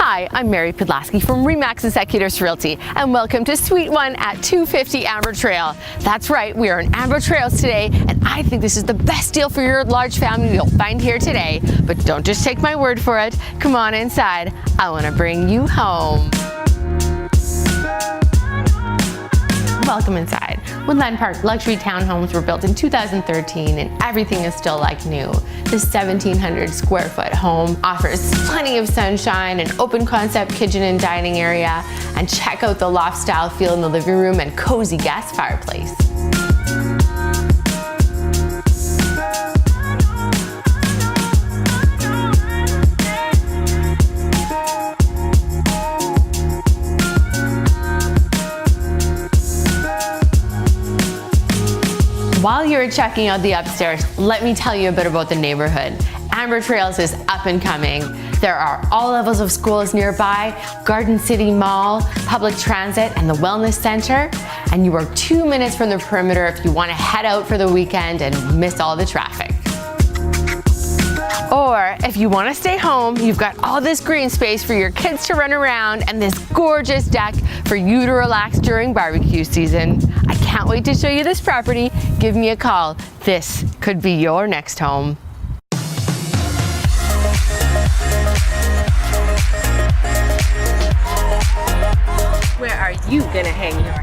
Hi, I'm Mary Podlaski from Remax Executors Realty, and welcome to Suite 1 at 250 Amber Trail. That's right, we are in Amber Trails today, and I think this is the best deal for your large family you'll find here today. But don't just take my word for it. Come on inside. I want to bring you home. Welcome inside. Woodland Park luxury townhomes were built in 2013 and everything is still like new. This 1,700 square foot home offers plenty of sunshine, an open concept kitchen and dining area, and check out the loft style feel in the living room and cozy gas fireplace. While you're checking out the upstairs, let me tell you a bit about the neighborhood. Amber Trails is up and coming. There are all levels of schools nearby, Garden City Mall, public transit, and the wellness center. And you are 2 minutes from the perimeter if you want to head out for the weekend and miss all the traffic. Or if you want to stay home, you've got all this green space for your kids to run around and this gorgeous deck for you to relax during barbecue season. I can't wait to show you this property. Give me a call. This could be your next home. Where are you gonna hang your